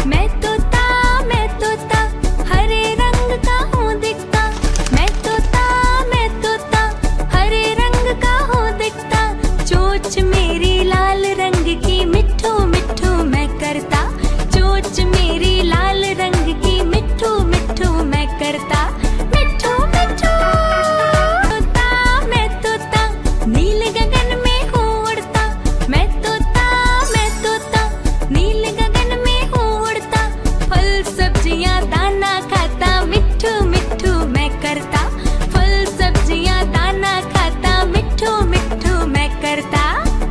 मैं तोता हरे रंग का हूँ दिखता। मैं तोता हरे रंग का हूँ दिखता। चोंच मेरी लाल रंग की मिट्ठू मिट्ठू मैं करता। चोंच मेरी लाल रंग की मिट्ठू मिट्ठू मैं करता। मिट्ठू मिट्ठू मैं तोता नील गगन में हूँ उड़ता। मैं तोता नील गगन में हूँ उड़ता। फल सब्जियाँ दाना खाता मिट्ठू मिट्ठू मैं करता। फल सब्जियाँ दाना खाता मिट्ठू मिट्ठू मैं करता।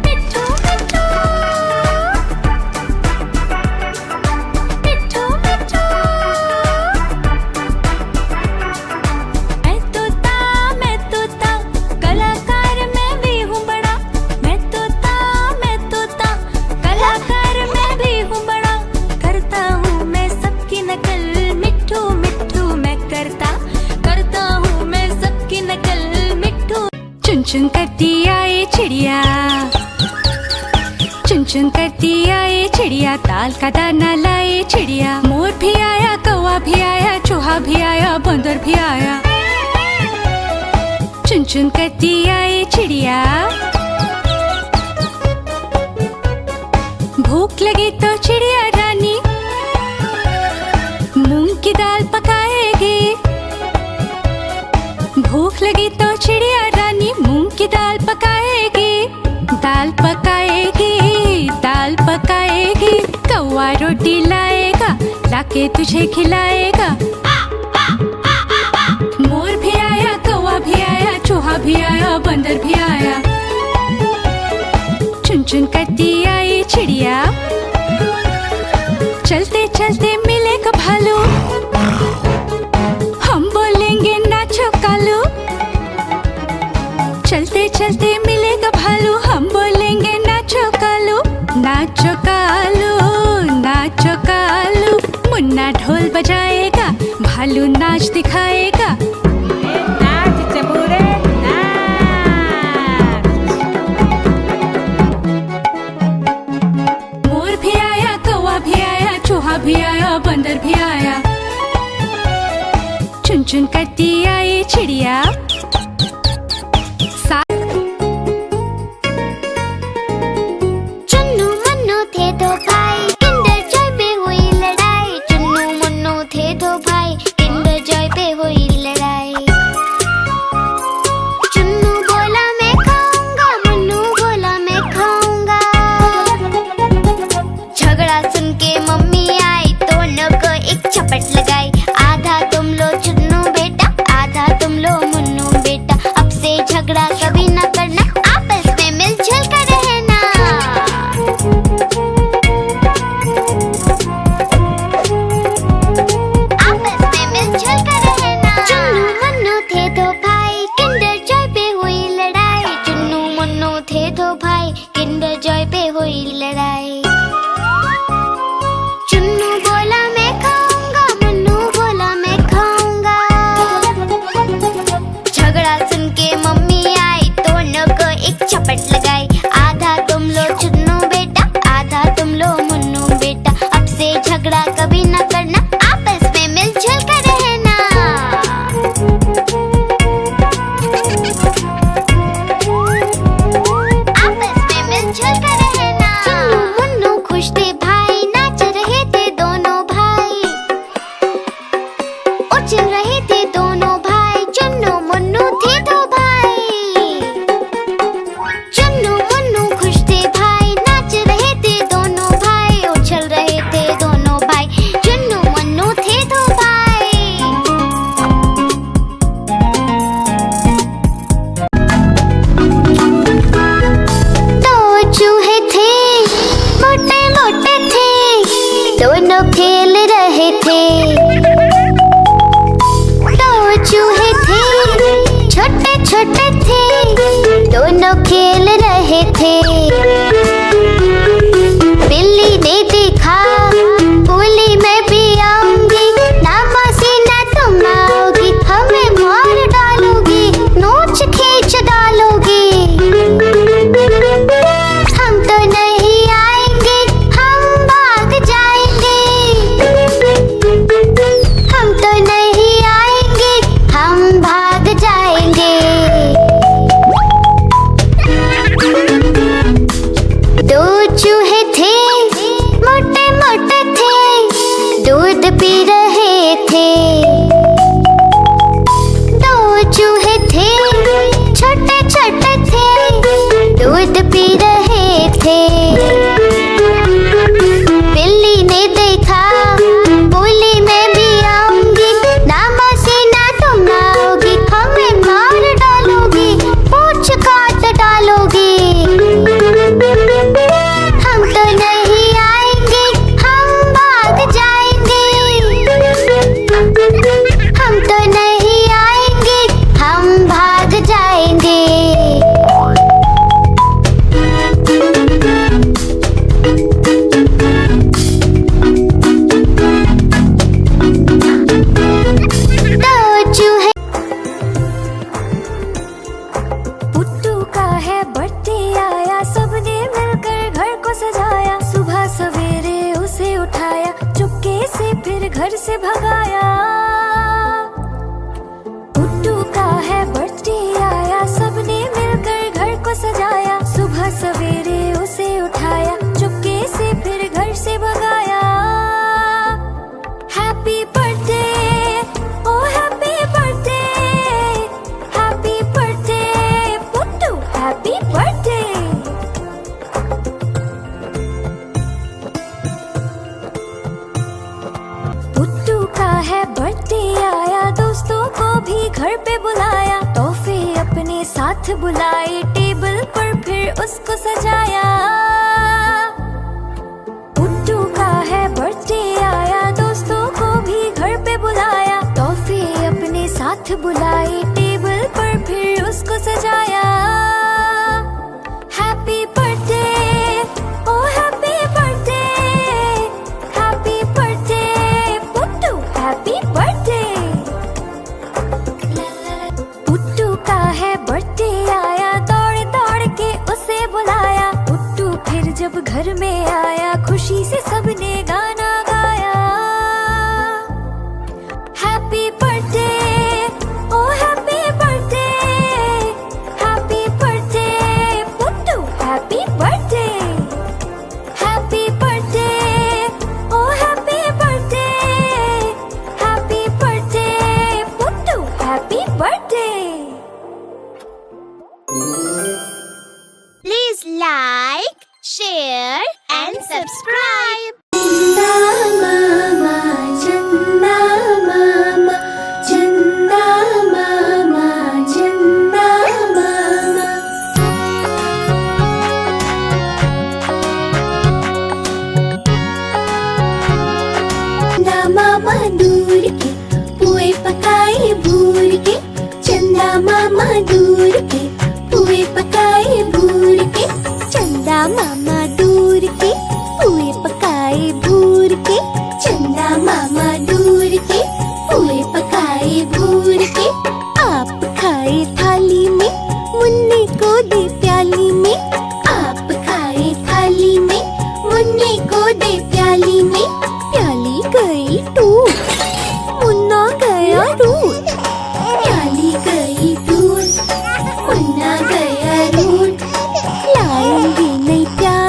मिट्ठू मिट्ठू मिट्ठू मिट्ठू मैं तोता कलाकार मैं भी हूँ बड़ा। मैं तोता कलाकार मैं भी हूँ बड़ा। करता हूँ मैं सबकी नकल मिट्ठू मिट्ठू मैं करता। करता हूँ मैं सबकी नकल मिट्ठू। चुन चुन करती आए चिड़िया। चुन चुन करती आए चिड़िया। ताल का दाना लाए चिड़िया। मोर भी आया, कौवा भी आया, चूहा भी आया, बंदर भी आया। चुन चुन करती आए चिड़िया। भूख लगी तो चिड़िया रानी मूंग की दाल पकाएगी। भूख लगी तो चिड़िया रानी मूंग की दाल पकाएगी। दाल पकाएगी, दाल पकाएगी। कौवा रोटी लाएगा, लाके तुझे खिलाएगा। मोर भी आया, कौवा भी आया, चूहा भी आया, बंदर भी आया। चुन चुन करती आई चिड़िया। चलते चलते मिलेगा भालू। हम बोलेंगे नाचो कालू। चलते चलते मिलेगा भालू। हम बोलेंगे नाचो कालू। नाचो कालू, नाचो कालू। मुन्ना ढोल बजाएगा, भालू नाच दिखाएगा। नाच चबूरे नाच। मोर भी आया, कौवा भी आया, चूहा भी आया, बंदर भी आया। चुन चुन करती आई चिड़िया। चुन्नू मुन्नू थे दो भाई, किंडर जॉय पे हुई लड़ाई। चुन्नू मुन्नू थे दो भाई, किंडर जॉय पे हुई लड़ाई। चुन्नू बोला मैं खाऊंगा, मुन्नू बोला मैं खाऊंगा। झगड़ा सुन के मम्मी आई, दोनों को एक झपट लगाई। आधा तुम लो चुन्नू बेटा, आधा तुम लो मुन्नू बेटा। अब से झगड़ा कभी न करना, आपस में मिलजुल कर रहना। आपस में मिलजुल कर रहना। चुन्नू मुन्नू थे दो भाई, किंडर जॉय पे हुई लड़ाई। चुन्नू मुन्नू थे दो भाई, किंडर जॉय पे हुई लड़ाई। चुन्नू बोला मैं खाऊंगा, मुन्नू बोला मैं खाऊंगा। झगड़ा सुन के मम्मी आई, दोनों को एक झपट लगाई। आधा तुम लो चुन्नू बेटा, आधा तुम लो मुन्नू बेटा। अब से झगड़ा कभी न करना, आपस में मिलजुल कर रहना। आपस में मिलजुल कर रहना। चुन्नू मुन्नू खुश थे भाई, नाच रहे थे दोनों भाई। उछल रहे थे दोनों भाई। चुन्नू मुन्नू थे दो भाई। चुन्नू मुन्नू खुश थे भाई, नाच रहे थे दोनों भाई। उछल रहे थे दोनों भाई। चुन्नू मुन्नू थे दो भाई। दो चूहे थे, मोटे मोटे थे, दोनों खेल रहे थे। दो चूहे थे, छोटे छोटे थे, दोनों खेल रहे थे। बिल्ली ने देखा, बोली मैं भी आऊंगी। ना मासी ना तुम आओगी, हमें मार डालोगी, नोच खींच डालोगी। हम तो नहीं आएंगे, हम भाग जाएंगे। घर से भगाया। पुट्टू का है बर्थडे आया, सबने मिलकर घर को सजाया। सुबह सवेरे उसे उठाया, चुपके से फिर घर से भगाया। Happy birthday, oh happy birthday, happy birthday Puttu, happy birthday. Puttu का है बर्थडे आया, दोस्तों को भी घर पे बुलाया। तोहफे अपने साथ बुलाए, टेबल पर फिर उसको सजाया। पुट्टू का है बर्थडे आया, दोस्तों को भी घर पे बुलाया। तोहफे अपने साथ बुलाए, टेबल पर फिर उसको सजाया। Happy birthday, oh happy birthday, happy birthday Puttu, happy birthday. Puttu का है बर्थडे आया, दौड़ दौड़ के उसे बुलाया। पुट्टू फिर जब घर में आया, खुशी से सबने गाना गाया। Happy birthday, oh happy birthday, happy birthday Puttu, happy birthday. Happy birthday, oh happy birthday, happy birthday Puttu, happy birthday. Please like, share and subscribe. चंदा मामा, चंदा मामा, चंदा मामा, चंदा मामा दूर के पुए पकाए भूर के। चंदा मामा दूर के पुए पकाए भूर के। चंदा मामा दूर के पुए पकाए भूर के। चंदा मामा दूर के पुए पकाए भूर के। आप खाए थाली में, मुन्ने को दे प्याली में। आप खाए थाली में, मुन्ने को दे प्याली में। प्याली गई टूट, मुन्ना गया रूठ। प्याली गई टूट, मुन्ना गया रूठ। लाएंगे नहीं प्याली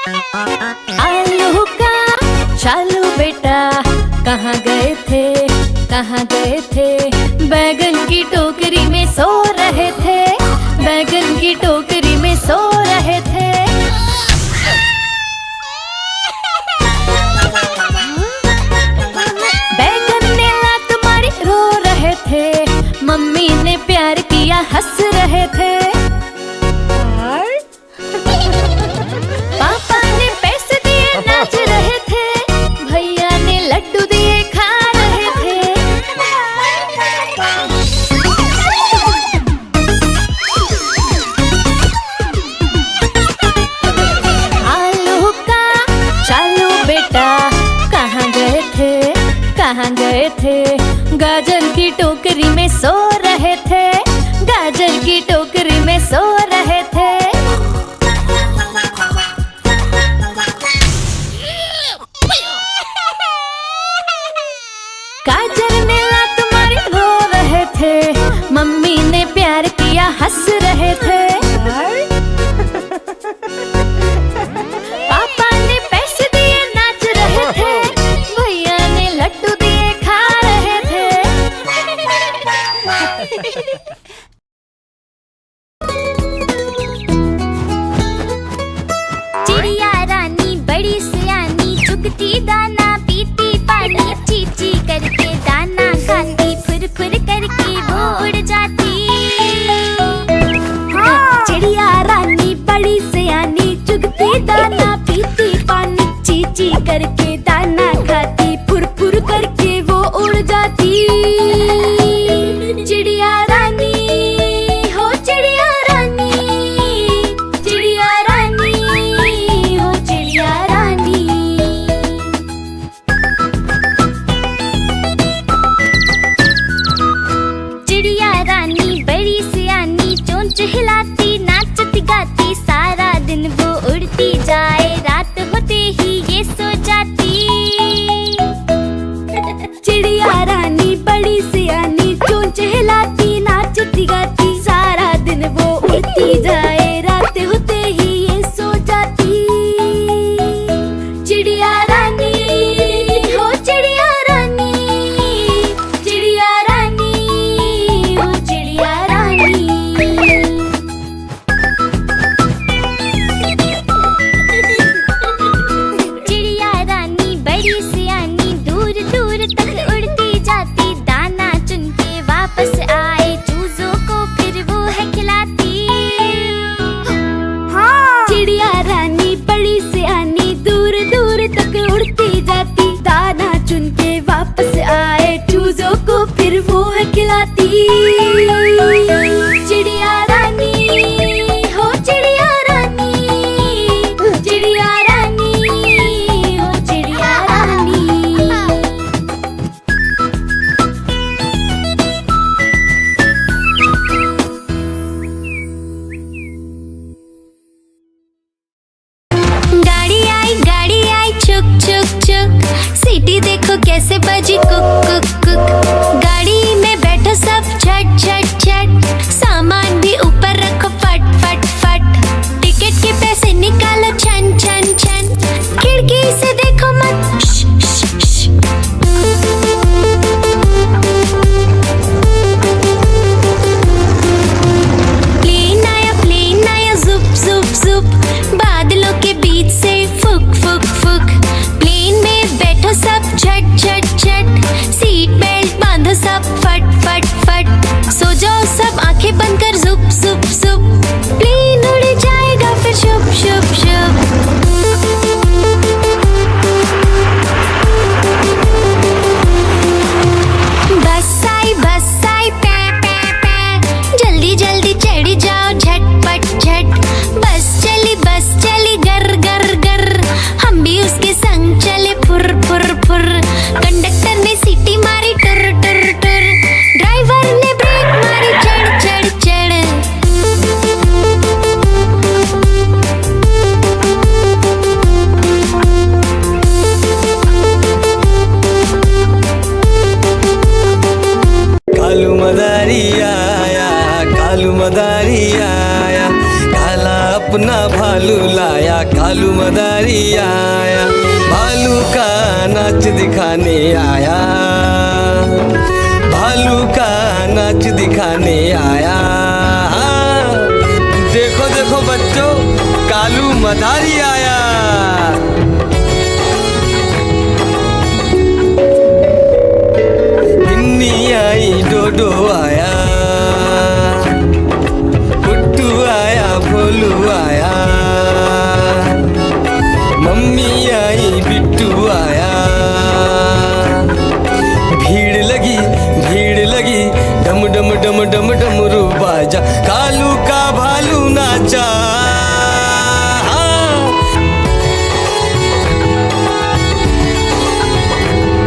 आलू का चालू बेटा कहाँ गए थे, कहाँ गए थे? बैगन की टोकरी में सो रहे थे, बैगन की टोकरी में सो रहे थे। बैगन ने लात मारी रो रहे थे, मम्मी ने प्यार किया हंस रहे थे। पापा ने पैसे दिए नाच रहे थे, भैया ने लड्डू दिए खा रहे थे। आलू का चालू बेटा कहाँ गए थे, कहाँ गए थे? गाजर की टोकरी में सो रहे थे, गाजर की टोकरी में सो रहे थे। गाजर ने लात मारी रो रहे थे, मम्मी ने प्यार किया हंस रहे थे। पापा ने पैसे दिए नाच रहे थे, भैया ने लड्डू दिए खा रहे थे। चिड़िया रानी बड़ी सियानी, चुगती दाना पीती पानी, चींची करके दाना खाती, फुर फुर करके वो उड़ जाती। चिड़िया रानी बड़ी सियानी, चुगती दाना पीती पानी, चींची करके दाना खाती, फुर फुर करके वो उड़ जाती। चिड़िया रानी हो चिड़िया रानी, चिड़िया रानी हो चिड़िया रानी। चिड़िया रानी बड़ी सियानी, चोंच हिलाती नाचती गाती, सारा दिन वो उड़ती जाए, रात होते ही ये सो जाती। चिड़िया रानी बड़ी सियानी, चोंच हिलाती नाचती गाती, सारा दिन वो उड़ती जाए, रात होते ही ये सो जाती। चिड़िया रानी हो चिड़िया रानी, चिड़िया रानी हो चिड़िया रानी। चिड़िया रानी बड़ी सियानी, दूर दूर तक उड़ती जाती, दाना चुन के वापस आए, चूजों को फिर वो है खिलाती। चिड़िया रानी बड़ी सियानी, दूर दूर तक उड़ती जाती, दाना चुन के वापस आए, चूजों को फिर वो है खिलाती। चिड़िया रानी हो चिड़िया रानी, चिड़िया रानी हो चिड़िया रानी। गाड़ी आई चुक चुक चुक, सीटी देखो कैसे बजी कुक कुक कुक। गाड़ी में बैठो सब झट झट झट, सामान भी ऊपर रखो फट फट फट, टिकट के पैसे निकालो छन छन छन, खिड़की से देखो मत श, श, श। प्लेन आया जुप जुप जुप, बादलों के बीच से फुक फुक फुक, प्लेन में बैठो सब झट झट झट, सीट कालू मदारी आया, भालू का नाच दिखाने आया, भालू का नाच दिखाने आया। देखो देखो बच्चों, कालू मदारी आया। बिन्नी आई, डोडो आया, पुट्टू आया, भोलू आया, मम्मी आई, बिट्टू आया। भीड़ लगी, डम डम डम डम डमरू बाजा, कालू का भालू नाचा।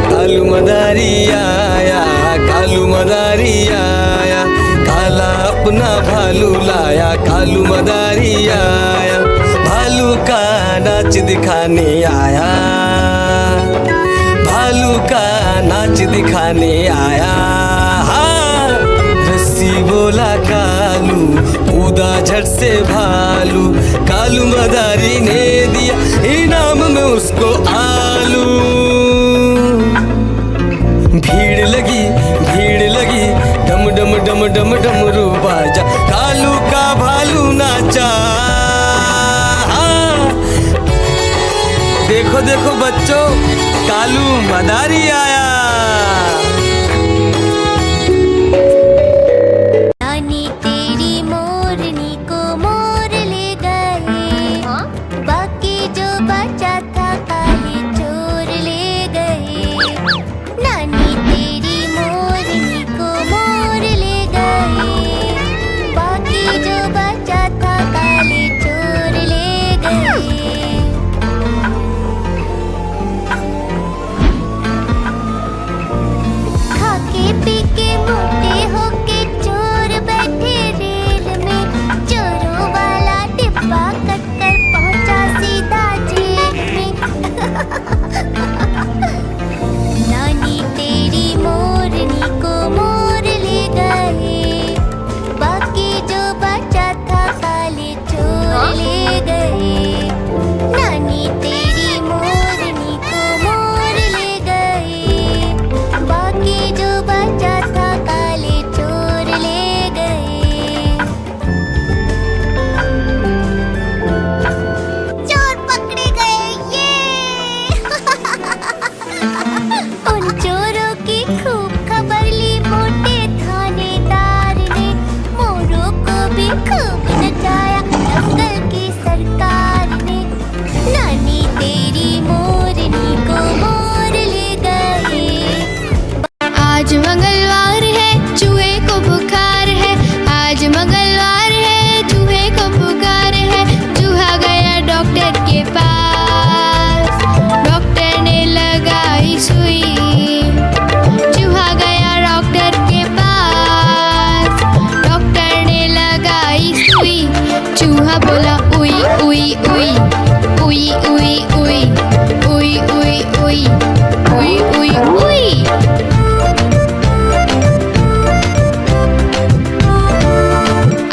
कालू मदारी आया, कालू मदारी आया, काला अपना भालू लाया, कालू मदारी आया, भालू का नाच दिखाने आया, भालू का नाच दिखाने आया। रस्सी बोला कालू, कूदा झट से भालू, कालू मदारी ने दिया इनाम में उसको आलू। भीड़ लगी, डम डम डम डम डमरू बाजा, कालू का भालू नाचा। देखो देखो बच्चों, कालू मदारी आया। नानी तेरी मोरनी को मोर ले गए, बाकी जो बचा था काले चोर ले गए। नानी तेरी मोरनी को मोर ले गए, बाकी जो बचा था काले चोर ले गए। खाके पी के मोटे होके चोर बैठे रेल में, चोरों वाला डिब्बा कट कर पहुंचा सीधा जेल में। नानी तेरी मोरनी को मोर ले गए, बाकी जो बचा था काले चोर ले गए। नानी तेरी मोरनी को मोर ले गए, बाकी जो बचा था काले चोर ले गए। चोर पकड़े गए, ये उन चोरों की खूब खबर ली मोटे थानेदार ने, मोरों को भी खूब नचाया जंगल की सरकार ने। नानी तेरी मोरनी को मोर ले गए। आज मंगलवार है, चूहे को बुखार है, आज मंगलवार है, चूहे को बुखार है। चूहा गया डॉक्टर के पास, डॉक्टर ने लगाई सुई। चूहा गया डॉक्टर के पास, डॉक्टर ने लगाई सुई। चूहा बोला उई उई उई, उई उई उई, उई उई उई, उई उई उई।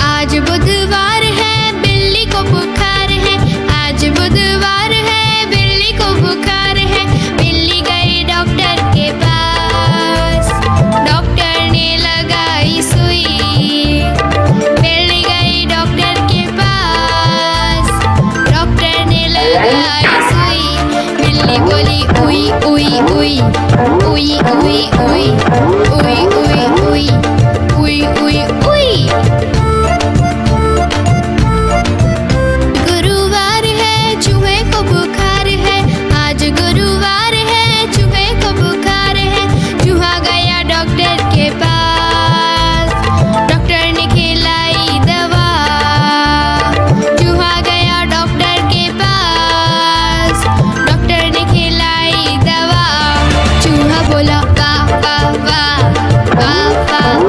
आज बुधवार है, बिल्ली को बुखार है, आज बुधवार है, बिल्ली को बुखार है। बिल्ली गई डॉक्टर के पास, डॉक्टर ने लगाई सुई। बिल्ली गई डॉक्टर के पास, डॉक्टर ने लगाई सुई। बिल्ली बोली उई उई उई, उई उई उई, उई उई उई, उई उई उई। गुरुवार है, चूहे को बुखार है, आज गुरुवार है, चूहे को बुखार है। चूहा गया डॉक्टर के पास, डॉक्टर ने खिलाई दवा। चूहा गया डॉक्टर के पास, डॉक्टर ने खिलाई दवा। चूहा बोला वाह वाह वाह, वाह वाह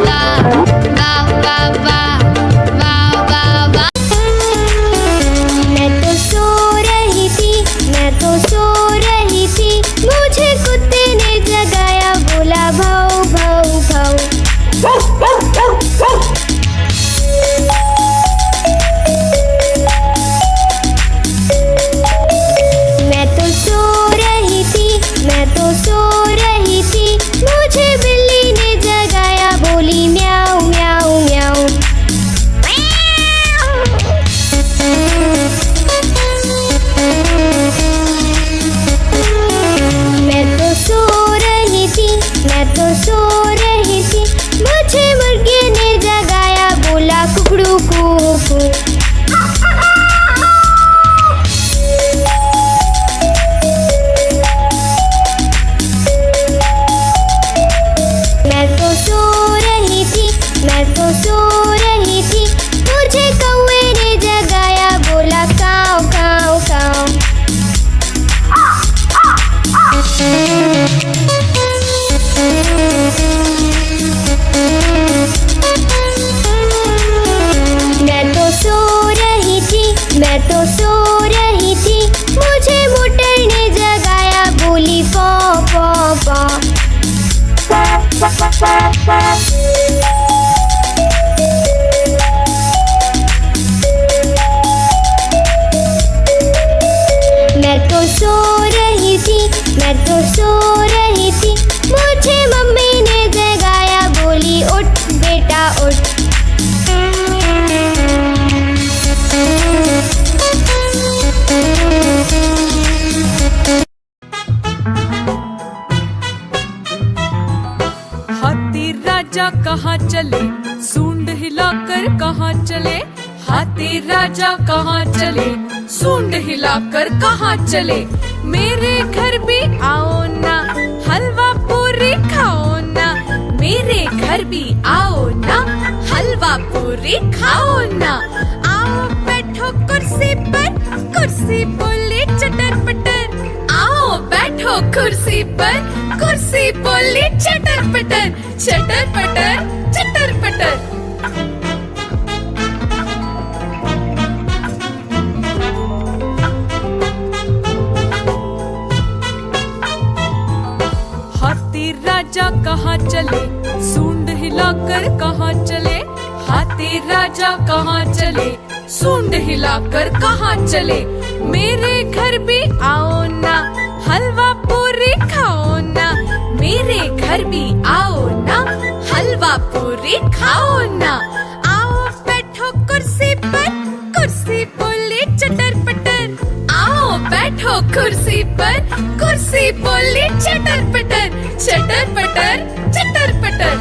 तो सो रही थी, मैं तो सो रही थी, मुझे मम्मी ने जगाया, बोली उठ बेटा उठ। हाथी राजा कहाँ चले, सूंड हिलाकर कहाँ चले। हाथी राजा कहाँ चले, सूंड हिलाकर कहाँ चले। मेरे घर भी आओ ना, हलवा पूरी खाओ ना। मेरे घर भी आओ ना, हलवा पूरी खाओ ना। आओ बैठो कुर्सी पर, कुर्सी बोली चटर पटर। आओ बैठो कुर्सी पर, कुर्सी बोली चटर पटर। चटर पटर चटर पटर। हाथी राजा कहाँ चले, सूंड हिलाकर कहाँ चले। हाथी राजा कहाँ चले, सूंड हिलाकर कहाँ चले। मेरे घर भी आओ ना, हलवा पूरी खाओ ना। मेरे घर भी आओ ना, हलवा पूरी खाओ ना। आओ बैठो कुर्सी पर, कुर्सी बोली चटर पटर। आओ बैठो कुर्सी पर, कुर्सी बोली चटर पटर। चटर पटर चटर पटर।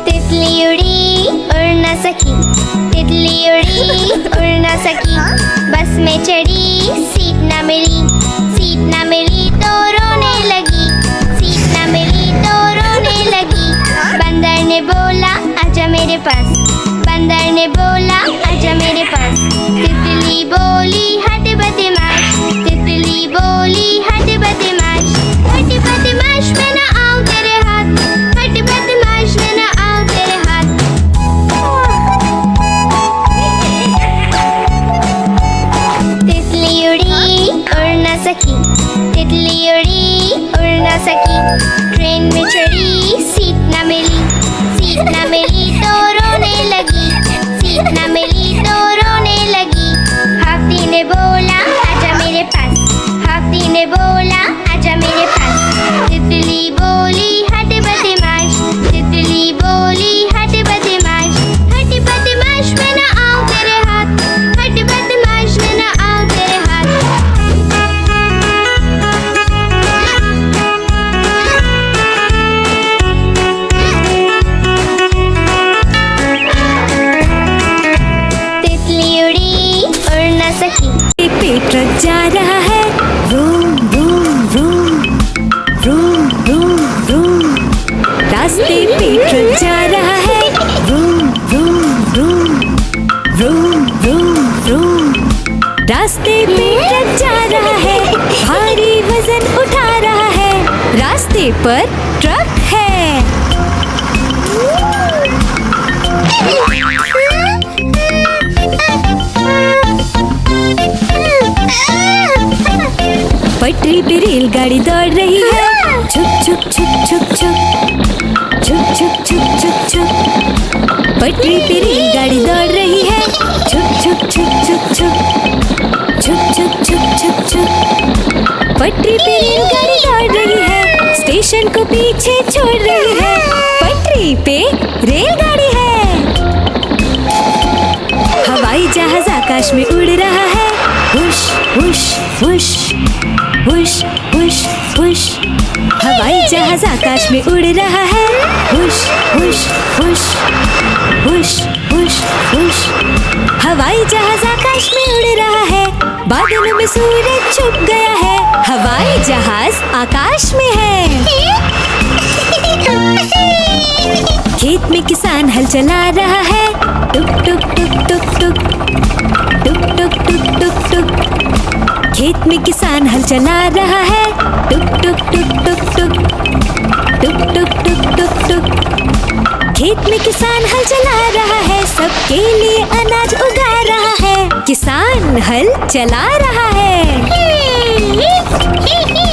तितली उड़ी उड़ न सकी, तितली उड़ी उड़ न सकी, बस में चढ़ी सीट न मिली, सीट न मिली तो रोने लगी, सीट न मिली तो रोने लगी। बंदर ने बोला आजा मेरे पास, बंदर ने बोला आजा मेरे पास। तितली बोली हट बदमाश, तितली बोली हट बदमाश, हट बदमाश मैं न आऊं तेरे हाथ, हट बदमाश मैं न आऊं तेरे हाथ। तितली उड़ी उड़ न सकी, तितली उड़ी उड़ न सकी, ट्रेन में चढ़ी सीट न मिली, सीट न मिली तो रोने लगी, सीट न मिली तो रोने लगी। हाथी ने बोला आजा मेरे पास, हाथी ने बोला आजा मेरे पास। तितली बोली हट बदमाश, तितली बोली हट बदमाश, हट बदमाश मैं न आऊं तेरे हाथ, हट बदमाश मैं न आऊं तेरे हाथ। तितली उड़ी उड़ न सकी। पेट ट्रक जा रहा है, room room room room room room. रास्ते पे ट्रक जा रहा है, room room room room room room. रास्ते पे ट्रक जा रहा है, भारी वजन उठा रहा है, रास्ते पर ट्रक है। पटरी पे रेलगाड़ी दौड़ रही है, छुक छुक छुक छुक छुक छुक छुक छुक छुक छुक। पटरी पे रेलगाड़ी दौड़ रही है, छुक छुक छुक छुक छुक छुक छुक छुक छुक छुक। पटरी पे रेलगाड़ी दौड़ रही है, स्टेशन को पीछे छोड़ रही है, पटरी पे रेलगाड़ी है। हवाई जहाज आकाश में उड़ रहा है, हुश हुश हुश हुश हुश हुश। हवाई जहाज आकाश में उड़ रहा है, हुश हुश हुश हुश हुश हुश। हवाई जहाज आकाश में उड़ रहा है, बादलों में सूरज छुप गया है, हवाई जहाज आकाश में है। खेत में किसान हल चला रहा है, टुक टुक टुक टुक टुक टुक टुक टुक टुक टुक। खेत में किसान हल चला रहा है, टुक टुक टुक टुक टुक टुक टुक टुक टुक टुक। खेत में किसान हल चला रहा है, सबके लिए अनाज उगा रहा है, किसान हल चला रहा है। ही ही